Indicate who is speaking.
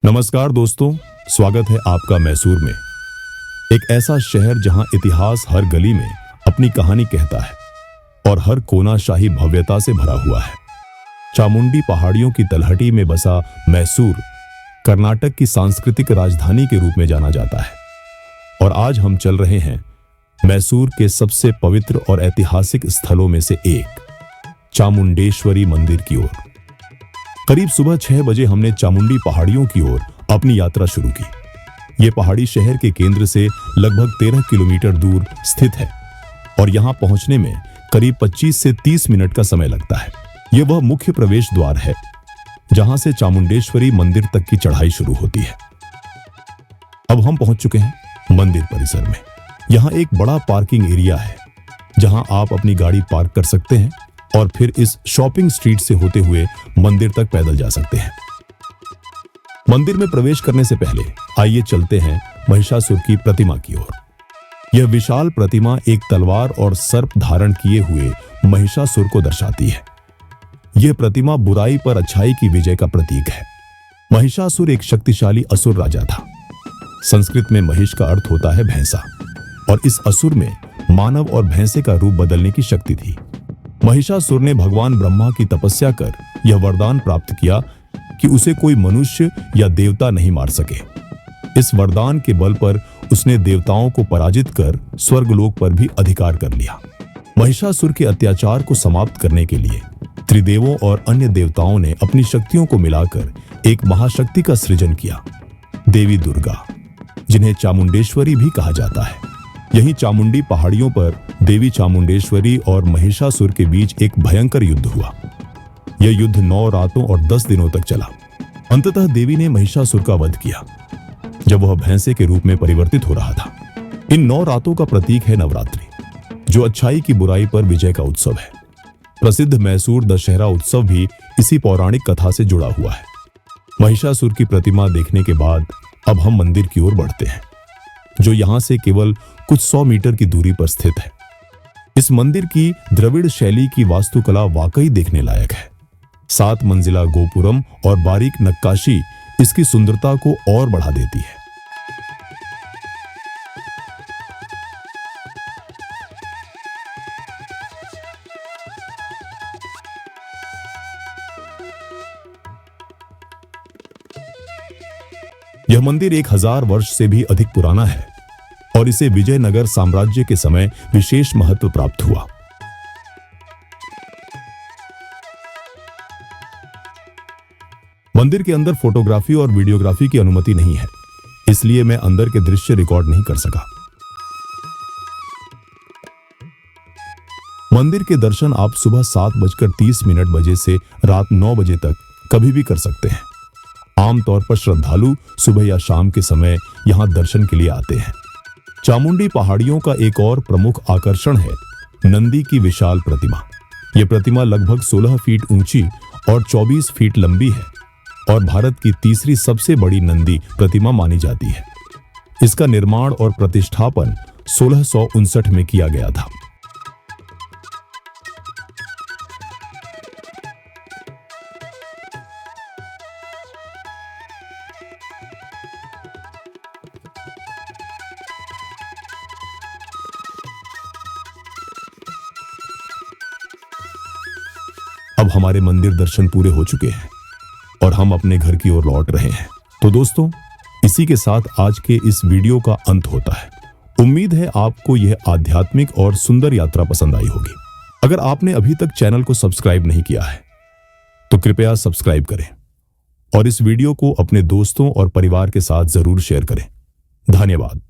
Speaker 1: नमस्कार दोस्तों, स्वागत है आपका मैसूर में। एक ऐसा शहर जहां इतिहास हर गली में अपनी कहानी कहता है और हर कोना शाही भव्यता से भरा हुआ है। चामुंडी पहाड़ियों की तलहटी में बसा मैसूर कर्नाटक की सांस्कृतिक राजधानी के रूप में जाना जाता है। और आज हम चल रहे हैं मैसूर के सबसे पवित्र और ऐतिहासिक स्थलों में से एक चामुंडेश्वरी मंदिर की ओर। करीब सुबह 6 बजे हमने चामुंडी पहाड़ियों की ओर अपनी यात्रा शुरू की। ये पहाड़ी शहर के केंद्र से लगभग 13 किलोमीटर दूर स्थित है और यहाँ पहुंचने में करीब 25 से 30 मिनट का समय लगता है। ये वह मुख्य प्रवेश द्वार है जहां से चामुंडेश्वरी मंदिर तक की चढ़ाई शुरू होती है। अब हम पहुंच चुके हैं मंदिर परिसर में। यहाँ एक बड़ा पार्किंग एरिया है जहां आप अपनी गाड़ी पार्क कर सकते हैं और फिर इस शॉपिंग स्ट्रीट से होते हुए मंदिर तक पैदल जा सकते हैं। मंदिर में प्रवेश करने से पहले आइए चलते हैं महिषासुर की प्रतिमा की ओर। यह विशाल प्रतिमा एक तलवार और सर्प धारण किए हुए महिषासुर को दर्शाती है। यह प्रतिमा बुराई पर अच्छाई की विजय का प्रतीक है। महिषासुर एक शक्तिशाली असुर राजा था। संस्कृत में महिष का अर्थ होता है भैंसा और इस असुर में मानव और भैंसे का रूप बदलने की शक्ति थी। महिषासुर ने भगवान ब्रह्मा की तपस्या कर यह वरदान प्राप्त किया कि उसे कोई मनुष्य या देवता नहीं मार सके। इस वरदान के बल पर उसने देवताओं को पराजित कर स्वर्गलोक पर भी अधिकार कर लिया। महिषासुर के अत्याचार को समाप्त करने के लिए त्रिदेवों और अन्य देवताओं ने अपनी शक्तियों को मिलाकर एक महाशक्ति का सृजन किया, देवी दुर्गा, जिन्हें चामुंडेश्वरी भी कहा जाता है। यहीं चामुंडी पहाड़ियों पर देवी चामुंडेश्वरी और महिषासुर के बीच एक भयंकर युद्ध हुआ। यह युद्ध 9 रातों और 10 दिनों तक चला। अंततः देवी ने महिषासुर का वध किया जब वह भैंसे के रूप में परिवर्तित हो रहा था। इन 9 रातों का प्रतीक है नवरात्रि, जो अच्छाई की बुराई पर विजय का उत्सव है। प्रसिद्ध मैसूर दशहरा उत्सव भी इसी पौराणिक कथा से जुड़ा हुआ है। महिषासुर की प्रतिमा देखने के बाद अब हम मंदिर की ओर बढ़ते हैं, जो यहां से केवल कुछ 100 मीटर की दूरी पर स्थित है। इस मंदिर की द्रविड़ शैली की वास्तुकला वाकई देखने लायक है। 7 मंजिला गोपुरम और बारीक नक्काशी इसकी सुंदरता को और बढ़ा देती है। यह मंदिर 1000 वर्ष से भी अधिक पुराना है और इसे विजयनगर साम्राज्य के समय विशेष महत्व प्राप्त हुआ। मंदिर के अंदर फोटोग्राफी और वीडियोग्राफी की अनुमति नहीं है, इसलिए मैं अंदर के दृश्य रिकॉर्ड नहीं कर सका। मंदिर के दर्शन आप सुबह 7:30 बजे से रात 9 बजे तक कभी भी कर सकते हैं। आमतौर पर श्रद्धालु सुबह या शाम के समय यहां दर्शन के लिए आते हैं। चामुंडी पहाड़ियों का एक और प्रमुख आकर्षण है नंदी की विशाल प्रतिमा। यह प्रतिमा लगभग 16 फीट ऊंची और 24 फीट लंबी है और भारत की तीसरी सबसे बड़ी नंदी प्रतिमा मानी जाती है। इसका निर्माण और प्रतिष्ठापन 1659 में किया गया था। अब हमारे मंदिर दर्शन पूरे हो चुके हैं और हम अपने घर की ओर लौट रहे हैं। तो दोस्तों, इसी के साथ आज के इस वीडियो का अंत होता है। उम्मीद है आपको यह आध्यात्मिक और सुंदर यात्रा पसंद आई होगी। अगर आपने अभी तक चैनल को सब्सक्राइब नहीं किया है तो कृपया सब्सक्राइब करें और इस वीडियो को अपने दोस्तों और परिवार के साथ जरूर शेयर करें। धन्यवाद।